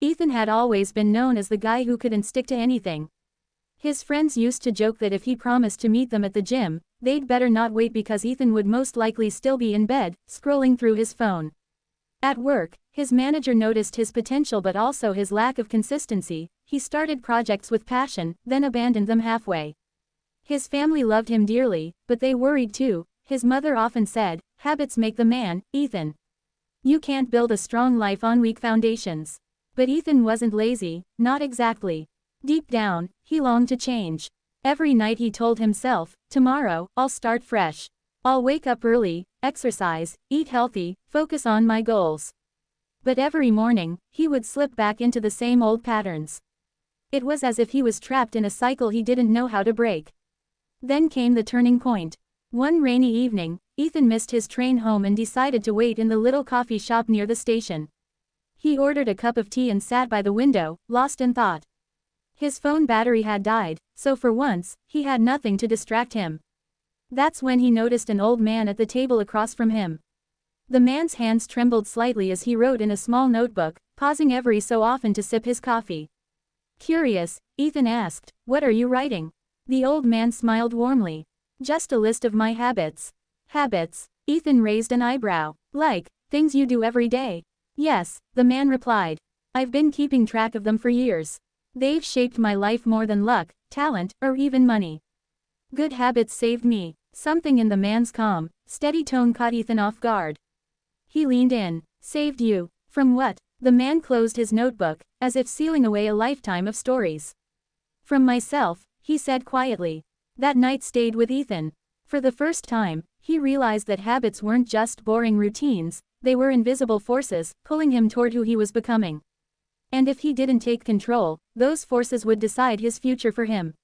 Ethan had always been known as the guy who couldn't stick to anything. His friends used to joke that if he promised to meet them at the gym, they'd better not wait because Ethan would most likely still be in bed, scrolling through his phone. At work, his manager noticed his potential but also his lack of consistency. He started projects with passion, then abandoned them halfway. His family loved him dearly, but they worried too. His mother often said, "Habits make the man, Ethan. You can't build a strong life on weak foundations." But Ethan wasn't lazy, not exactly. Deep down, he longed to change. Every night he told himself, "Tomorrow, I'll start fresh. I'll wake up early, exercise, eat healthy, focus on my goals." But every morning, he would slip back into the same old patterns. It was as if he was trapped in a cycle he didn't know how to break. Then came the turning point. One rainy evening, Ethan missed his train home and decided to wait in the little coffee shop near the station. He ordered a cup of tea and sat by the window, lost in thought. His phone battery had died, so for once, he had nothing to distract him. That's when he noticed an old man at the table across from him. The man's hands trembled slightly as he wrote in a small notebook, pausing every so often to sip his coffee. Curious, Ethan asked, "What are you writing?" The old man smiled warmly. "Just a list of my habits." "Habits?" Ethan raised an eyebrow. "Like, things you do every day?" "Yes," the man replied. "I've been keeping track of them for years. They've shaped my life more than luck, talent, or even money. Good habits saved me." Something in the man's calm, steady tone caught Ethan off guard. He leaned in. "Saved you? From what?" The man closed his notebook, as if sealing away a lifetime of stories. "From myself," he said quietly. That night stayed with Ethan. For the first time, he realized that habits weren't just boring routines, they were invisible forces, pulling him toward who he was becoming. And if he didn't take control, those forces would decide his future for him.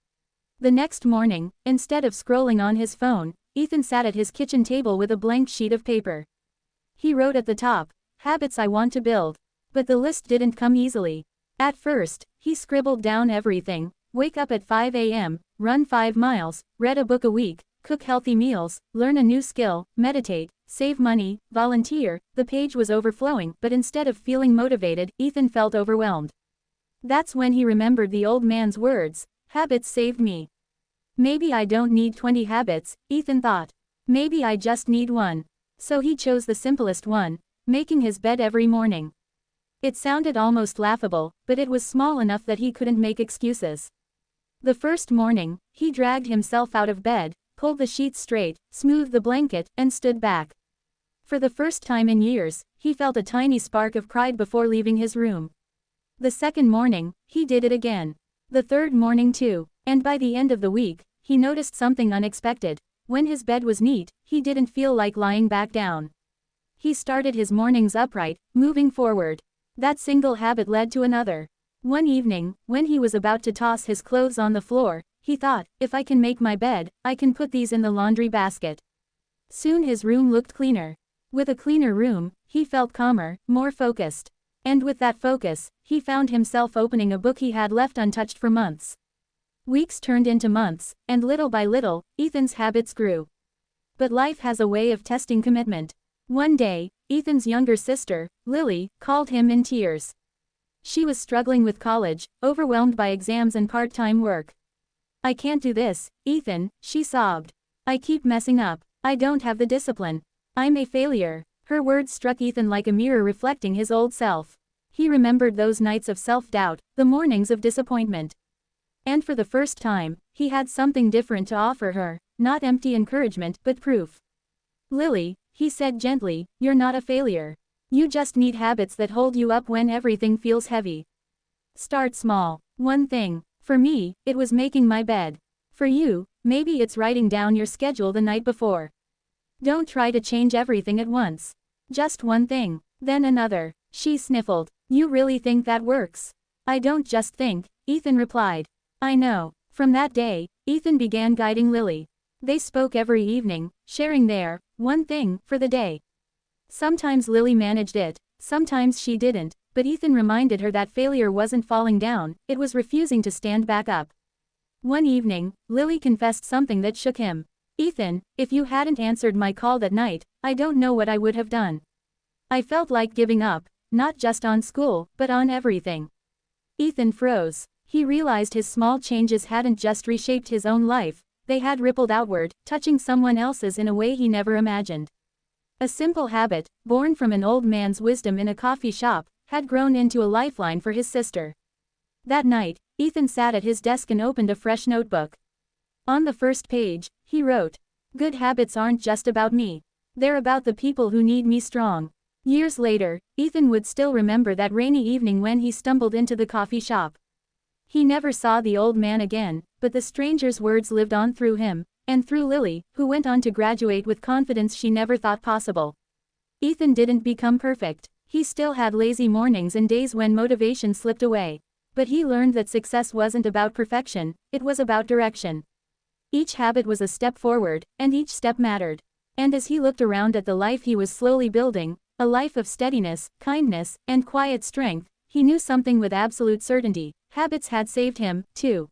The next morning, instead of scrolling on his phone, Ethan sat at his kitchen table with a blank sheet of paper. He wrote at the top, "Habits I want to build." But the list didn't come easily. At first, he scribbled down everything: wake up at 5 a.m., run 5 miles, read a book a week, cook healthy meals, learn a new skill, meditate, save money, volunteer. The page was overflowing, but instead of feeling motivated, Ethan felt overwhelmed. That's when he remembered the old man's words, "Habits saved me." Maybe I don't need 20 habits, Ethan thought. Maybe I just need one. So he chose the simplest one, making his bed every morning. It sounded almost laughable, but it was small enough that he couldn't make excuses. The first morning, he dragged himself out of bed, pulled the sheets straight, smoothed the blanket, and stood back. For the first time in years, he felt a tiny spark of pride before leaving his room. The second morning, he did it again. The third morning too, and by the end of the week, he noticed something unexpected. When his bed was neat, he didn't feel like lying back down. He started his mornings upright, moving forward. That single habit led to another. One evening, when he was about to toss his clothes on the floor, he thought, "If I can make my bed, I can put these in the laundry basket." Soon his room looked cleaner. With a cleaner room, he felt calmer, more focused. And with that focus, he found himself opening a book he had left untouched for months. Weeks turned into months, and little by little, Ethan's habits grew. But life has a way of testing commitment. One day, Ethan's younger sister, Lily, called him in tears. She was struggling with college, overwhelmed by exams and part-time work. "I can't do this, Ethan," she sobbed. "I keep messing up. I don't have the discipline. I'm a failure." Her words struck Ethan like a mirror reflecting his old self. He remembered those nights of self-doubt, the mornings of disappointment. And for the first time, he had something different to offer her, not empty encouragement, but proof. "Lily," he said gently, "you're not a failure. You just need habits that hold you up when everything feels heavy. Start small. One thing. For me, it was making my bed. For you, maybe it's writing down your schedule the night before. Don't try to change everything at once. Just one thing, then another." She sniffled. "You really think that works?" "I don't just think," Ethan replied. "I know." From that day, Ethan began guiding Lily. They spoke every evening, sharing their one thing for the day. Sometimes Lily managed it, sometimes she didn't, but Ethan reminded her that failure wasn't falling down, it was refusing to stand back up. One evening, Lily confessed something that shook him. "Ethan, if you hadn't answered my call that night, I don't know what I would have done. I felt like giving up, not just on school, but on everything. Ethan froze. He realized his small changes hadn't just reshaped his own life, they had rippled outward, touching someone else's in a way he never imagined. A simple habit, born from an old man's wisdom in a coffee shop, had grown into a lifeline for his sister. That night, Ethan sat at his desk and opened a fresh notebook. On the first page, he wrote, "Good habits aren't just about me. They're about the people who need me strong." Years later, Ethan would still remember that rainy evening when he stumbled into the coffee shop. He never saw the old man again, but the stranger's words lived on through him, and through Lily, who went on to graduate with confidence she never thought possible. Ethan didn't become perfect. He still had lazy mornings and days when motivation slipped away. But he learned that success wasn't about perfection, it was about direction. Each habit was a step forward, and each step mattered. And as he looked around at the life he was slowly building, a life of steadiness, kindness, and quiet strength, he knew something with absolute certainty: habits had saved him, too.